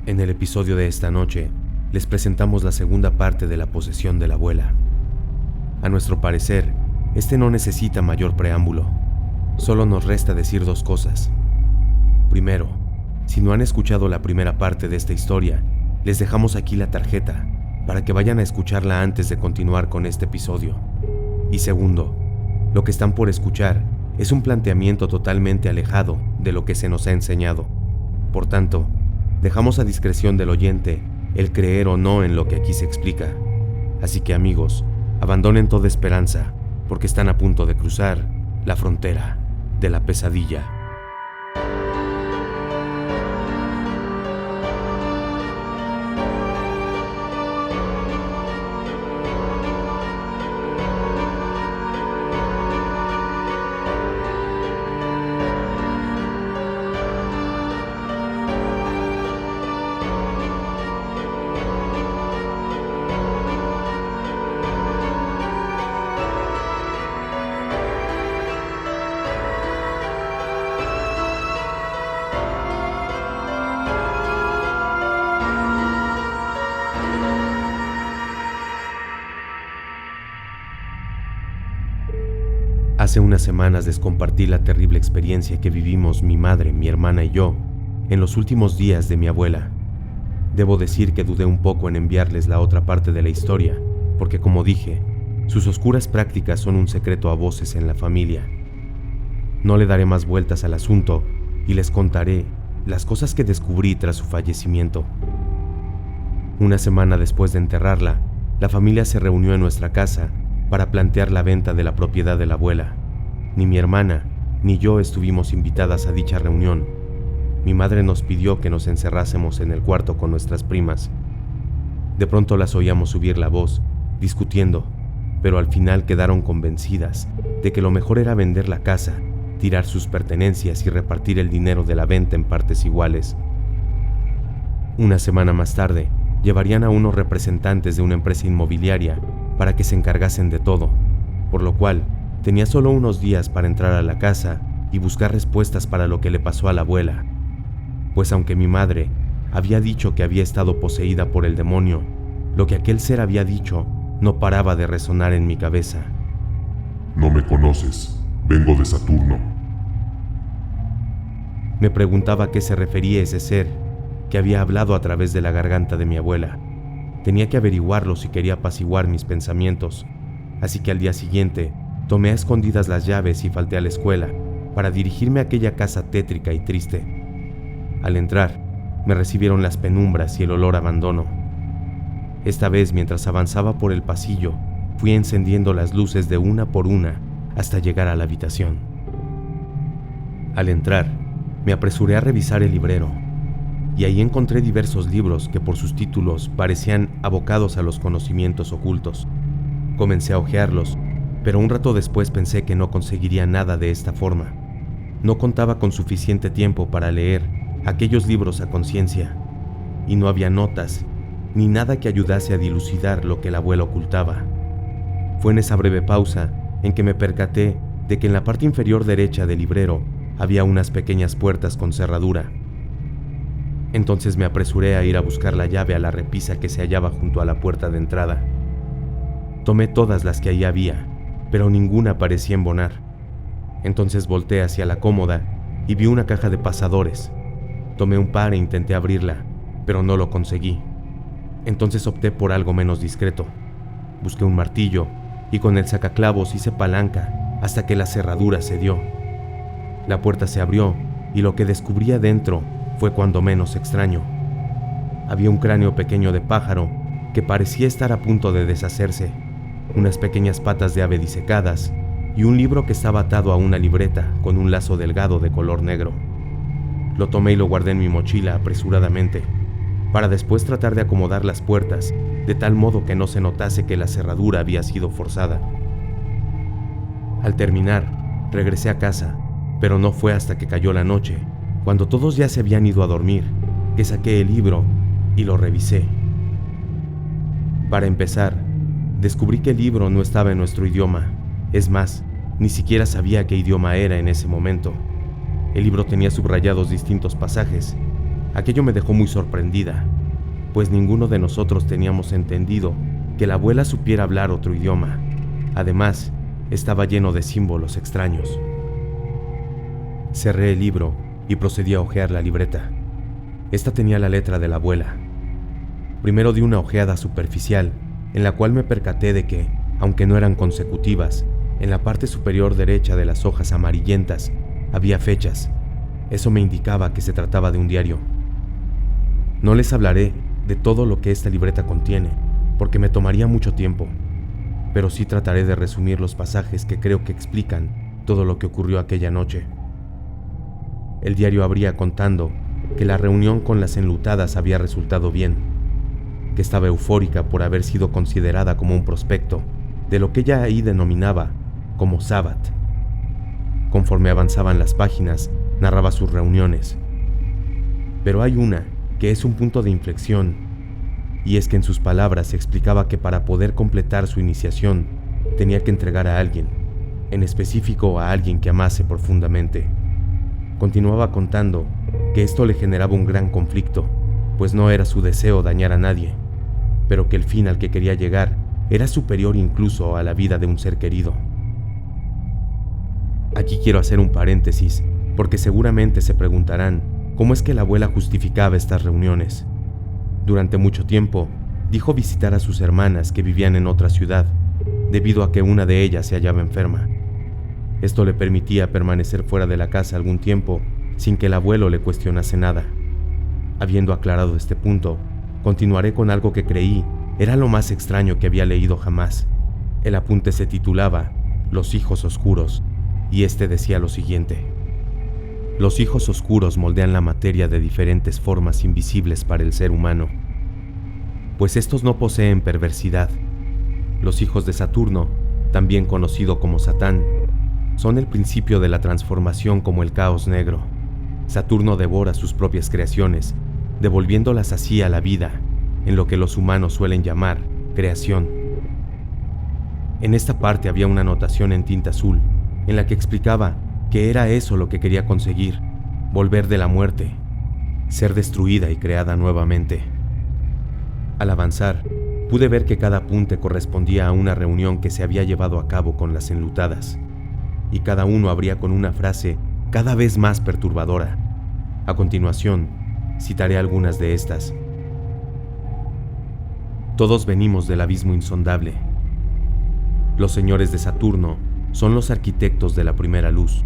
En el episodio de esta noche, les presentamos la segunda parte de la posesión de la abuela. A nuestro parecer, este no necesita mayor preámbulo. Solo nos resta decir dos cosas. Primero, si no han escuchado la primera parte de esta historia, les dejamos aquí la tarjeta para que vayan a escucharla antes de continuar con este episodio. Y segundo, lo que están por escuchar es un planteamiento totalmente alejado de lo que se nos ha enseñado. Por tanto, dejamos a discreción del oyente el creer o no en lo que aquí se explica. Así que amigos, abandonen toda esperanza porque están a punto de cruzar la frontera de la pesadilla. Hace unas semanas les compartí la terrible experiencia que vivimos mi madre, mi hermana y yo en los últimos días de mi abuela. Debo decir que dudé un poco en enviarles la otra parte de la historia, porque como dije, sus oscuras prácticas son un secreto a voces en la familia. No le daré más vueltas al asunto y les contaré las cosas que descubrí tras su fallecimiento. Una semana después de enterrarla, la familia se reunió en nuestra casa para plantear la venta de la propiedad de la abuela. Ni mi hermana ni yo estuvimos invitadas a dicha reunión. Mi madre nos pidió que nos encerrásemos en el cuarto con nuestras primas. De pronto las oíamos subir la voz, discutiendo, pero al final quedaron convencidas de que lo mejor era vender la casa, tirar sus pertenencias y repartir el dinero de la venta en partes iguales. Una semana más tarde, llevarían a unos representantes de una empresa inmobiliaria para que se encargasen de todo, por lo cual tenía solo unos días para entrar a la casa y buscar respuestas para lo que le pasó a la abuela. Pues aunque mi madre había dicho que había estado poseída por el demonio, lo que aquel ser había dicho no paraba de resonar en mi cabeza. No me conoces, vengo de Saturno. Me preguntaba a qué se refería ese ser que había hablado a través de la garganta de mi abuela. Tenía que averiguarlo si quería apaciguar mis pensamientos, así que al día siguiente tomé a escondidas las llaves y falté a la escuela para dirigirme a aquella casa tétrica y triste. Al entrar, me recibieron las penumbras y el olor a abandono. Esta vez, mientras avanzaba por el pasillo, fui encendiendo las luces de una por una hasta llegar a la habitación. Al entrar, me apresuré a revisar el librero, y ahí encontré diversos libros que por sus títulos parecían abocados a los conocimientos ocultos. Comencé a hojearlos, pero un rato después pensé que no conseguiría nada de esta forma. No contaba con suficiente tiempo para leer aquellos libros a conciencia, y no había notas ni nada que ayudase a dilucidar lo que la abuela ocultaba. Fue en esa breve pausa en que me percaté de que en la parte inferior derecha del librero había unas pequeñas puertas con cerradura. Entonces me apresuré a ir a buscar la llave a la repisa que se hallaba junto a la puerta de entrada. Tomé todas las que ahí había, pero ninguna parecía embonar. Entonces volteé hacia la cómoda y vi una caja de pasadores. Tomé un par e intenté abrirla, pero no lo conseguí. Entonces opté por algo menos discreto. Busqué un martillo y con el sacaclavos hice palanca hasta que la cerradura cedió. La puerta se abrió y lo que descubrí adentro fue cuando menos extraño. Había un cráneo pequeño de pájaro que parecía estar a punto de deshacerse, unas pequeñas patas de ave disecadas y un libro que estaba atado a una libreta con un lazo delgado de color negro. Lo tomé y lo guardé en mi mochila apresuradamente, para después tratar de acomodar las puertas de tal modo que no se notase que la cerradura había sido forzada. Al terminar, regresé a casa, pero no fue hasta que cayó la noche, cuando todos ya se habían ido a dormir, que saqué el libro y lo revisé. Para empezar, descubrí que el libro no estaba en nuestro idioma. Es más, ni siquiera sabía qué idioma era en ese momento. El libro tenía subrayados distintos pasajes, Aquello me dejó muy sorprendida, pues ninguno de nosotros teníamos entendido que la abuela supiera hablar otro idioma. Además, estaba lleno de símbolos extraños. Cerré el libro y procedí a hojear la libreta. Esta tenía la letra de la abuela. Primero di una ojeada superficial, en la cual me percaté de que, aunque no eran consecutivas, en la parte superior derecha de las hojas amarillentas había fechas. Eso me indicaba que se trataba de un diario. No les hablaré de todo lo que esta libreta contiene, porque me tomaría mucho tiempo, pero sí trataré de resumir los pasajes que creo que explican todo lo que ocurrió aquella noche. El diario abría contando que la reunión con las enlutadas había resultado bien, que estaba eufórica por haber sido considerada como un prospecto de lo que ella ahí denominaba como Sabbath. Conforme avanzaban las páginas, narraba sus reuniones. Pero hay una que es un punto de inflexión, y es que en sus palabras explicaba que para poder completar su iniciación tenía que entregar a alguien, en específico a alguien que amase profundamente. Continuaba contando que esto le generaba un gran conflicto, pues no era su deseo dañar a nadie, pero que el fin al que quería llegar era superior incluso a la vida de un ser querido. Aquí quiero hacer un paréntesis, porque seguramente se preguntarán cómo es que la abuela justificaba estas reuniones. Durante mucho tiempo, dijo visitar a sus hermanas que vivían en otra ciudad, debido a que una de ellas se hallaba enferma. Esto le permitía permanecer fuera de la casa algún tiempo, sin que el abuelo le cuestionase nada. Habiendo aclarado este punto, continuaré con algo que creí era lo más extraño que había leído jamás. El apunte se titulaba Los hijos oscuros, y este decía lo siguiente: los hijos oscuros moldean la materia de diferentes formas invisibles para el ser humano, pues estos no poseen perversidad. Los hijos de Saturno, también conocido como Satán, son el principio de la transformación como el caos negro. Saturno devora sus propias creaciones, devolviéndolas así a la vida, en lo que los humanos suelen llamar creación. En esta parte había una anotación en tinta azul, en la que explicaba que era eso lo que quería conseguir: volver de la muerte, ser destruida y creada nuevamente. Al avanzar, pude ver que cada apunte correspondía a una reunión que se había llevado a cabo con las enlutadas, y cada uno abría con una frase cada vez más perturbadora. A continuación, citaré algunas de estas. Todos venimos del abismo insondable. Los señores de Saturno son los arquitectos de la primera luz.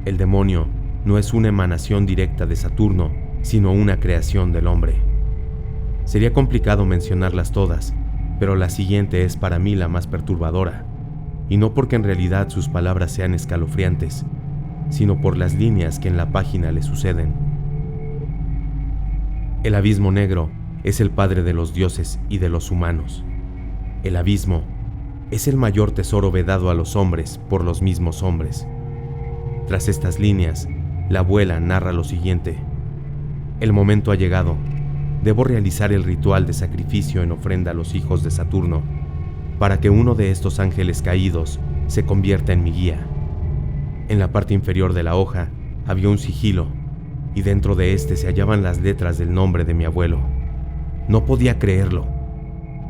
El demonio no es una emanación directa de Saturno, sino una creación del hombre. Sería complicado mencionarlas todas, pero la siguiente es para mí la más perturbadora, y no porque en realidad sus palabras sean escalofriantes, sino por las líneas que en la página le suceden. El abismo negro es el padre de los dioses y de los humanos. El abismo es el mayor tesoro vedado a los hombres por los mismos hombres. Tras estas líneas, la abuela narra lo siguiente: el momento ha llegado. Debo realizar el ritual de sacrificio en ofrenda a los hijos de Saturno, para que uno de estos ángeles caídos se convierta en mi guía. En la parte inferior de la hoja había un sigilo, y dentro de este se hallaban las letras del nombre de mi abuelo. No podía creerlo.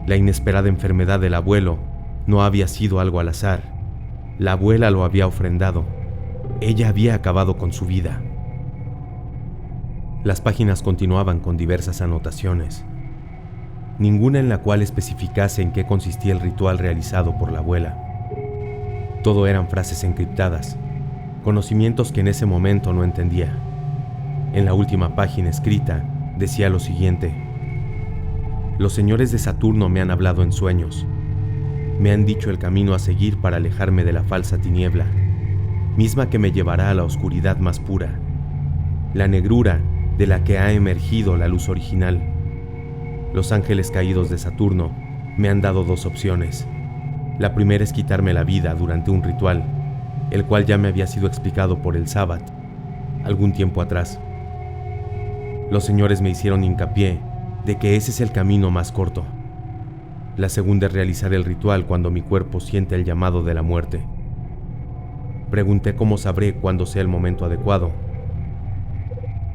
La inesperada enfermedad del abuelo no había sido algo al azar. La abuela lo había ofrendado. Ella había acabado con su vida. Las páginas continuaban con diversas anotaciones, ninguna en la cual especificase en qué consistía el ritual realizado por la abuela. Todo eran frases encriptadas, conocimientos que en ese momento no entendía. En la última página escrita decía lo siguiente: los señores de Saturno me han hablado en sueños. Me han dicho el camino a seguir para alejarme de la falsa tiniebla, misma que me llevará a la oscuridad más pura, la negrura de la que ha emergido la luz original. Los ángeles caídos de Saturno me han dado dos opciones. La primera es quitarme la vida durante un ritual, el cual ya me había sido explicado por el Sabbath algún tiempo atrás. Los señores me hicieron hincapié de que ese es el camino más corto. La segunda es realizar el ritual cuando mi cuerpo siente el llamado de la muerte. Pregunté cómo sabré cuándo sea el momento adecuado.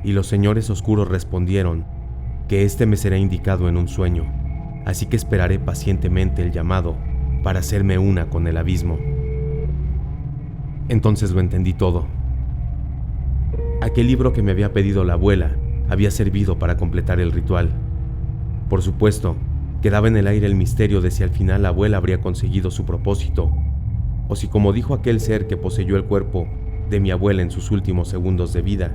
Y los señores oscuros respondieron que este me será indicado en un sueño, así que esperaré pacientemente el llamado para hacerme una con el abismo. Entonces lo entendí todo. Aquel libro que me había pedido la abuela había servido para completar el ritual. Por supuesto, quedaba en el aire el misterio de si al final la abuela habría conseguido su propósito, o si, como dijo aquel ser que poseyó el cuerpo de mi abuela en sus últimos segundos de vida,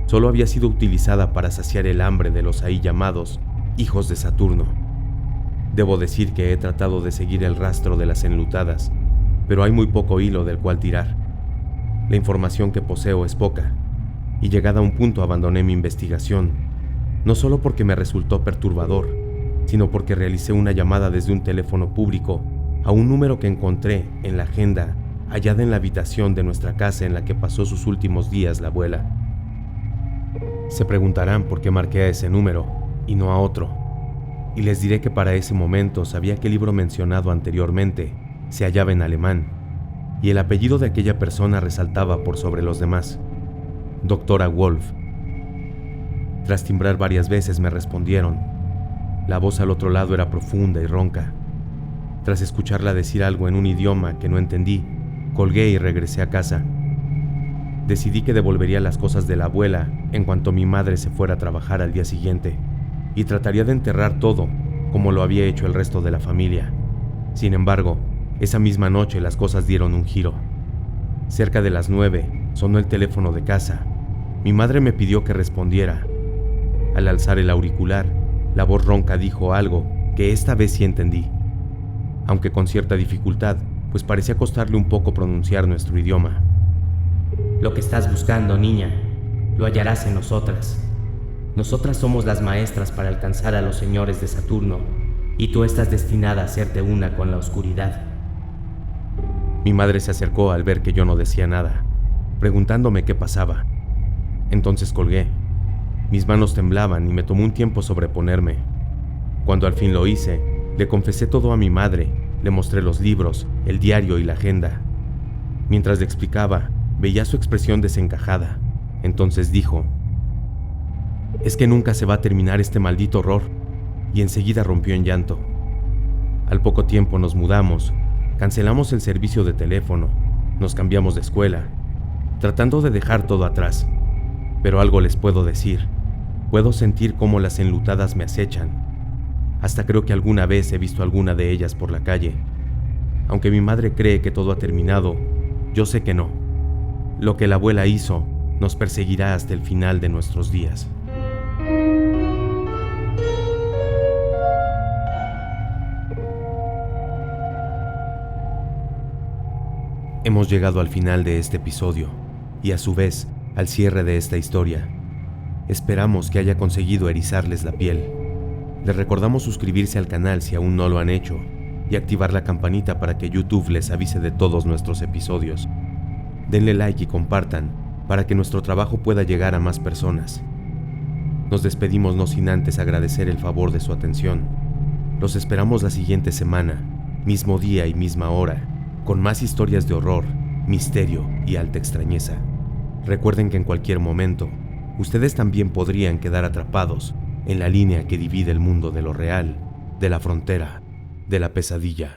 solo había sido utilizada para saciar el hambre de los ahí llamados hijos de Saturno. Debo decir que he tratado de seguir el rastro de las enlutadas, pero hay muy poco hilo del cual tirar. La información que poseo es poca, y llegada a un punto abandoné mi investigación, no solo porque me resultó perturbador, sino porque realicé una llamada desde un teléfono público a un número que encontré en la agenda hallada en la habitación de nuestra casa en la que pasó sus últimos días la abuela. Se preguntarán por qué marqué a ese número y no a otro, y les diré que para ese momento sabía que el libro mencionado anteriormente se hallaba en alemán, y el apellido de aquella persona resaltaba por sobre los demás: Doctora Wolf. Tras timbrar varias veces me respondieron. La voz al otro lado era profunda y ronca. Tras escucharla decir algo en un idioma que no entendí, colgué y regresé a casa. Decidí que devolvería las cosas de la abuela en cuanto mi madre se fuera a trabajar al día siguiente, y trataría de enterrar todo como lo había hecho el resto de la familia. Sin embargo, esa misma noche las cosas dieron un giro. Cerca de las 9 sonó el teléfono de casa. Mi madre me pidió que respondiera. Al alzar el auricular, la voz ronca dijo algo que esta vez sí entendí, aunque con cierta dificultad, pues parecía costarle un poco pronunciar nuestro idioma. Lo que estás buscando, niña, lo hallarás en nosotras. Nosotras somos las maestras para alcanzar a los señores de Saturno, y tú estás destinada a hacerte una con la oscuridad. Mi madre se acercó al ver que yo no decía nada, preguntándome qué pasaba. Entonces colgué. Mis manos temblaban y me tomó un tiempo sobreponerme. Cuando al fin lo hice, le confesé todo a mi madre, le mostré los libros, el diario y la agenda. Mientras le explicaba, veía su expresión desencajada. Entonces dijo: «Es que nunca se va a terminar este maldito horror», y enseguida rompió en llanto. Al poco tiempo nos mudamos, cancelamos el servicio de teléfono, nos cambiamos de escuela, tratando de dejar todo atrás. Pero algo les puedo decir. Puedo sentir cómo las enlutadas me acechan. Hasta creo que alguna vez he visto alguna de ellas por la calle. Aunque mi madre cree que todo ha terminado, yo sé que no. Lo que la abuela hizo nos perseguirá hasta el final de nuestros días. Hemos llegado al final de este episodio y a su vez al cierre de esta historia. Esperamos que haya conseguido erizarles la piel. Les recordamos suscribirse al canal si aún no lo han hecho y activar la campanita para que YouTube les avise de todos nuestros episodios. Denle like y compartan para que nuestro trabajo pueda llegar a más personas. Nos despedimos no sin antes agradecer el favor de su atención. Los esperamos la siguiente semana, mismo día y misma hora, con más historias de horror, misterio y alta extrañeza. Recuerden que en cualquier momento, ustedes también podrían quedar atrapados en la línea que divide el mundo de lo real, de la frontera, de la pesadilla.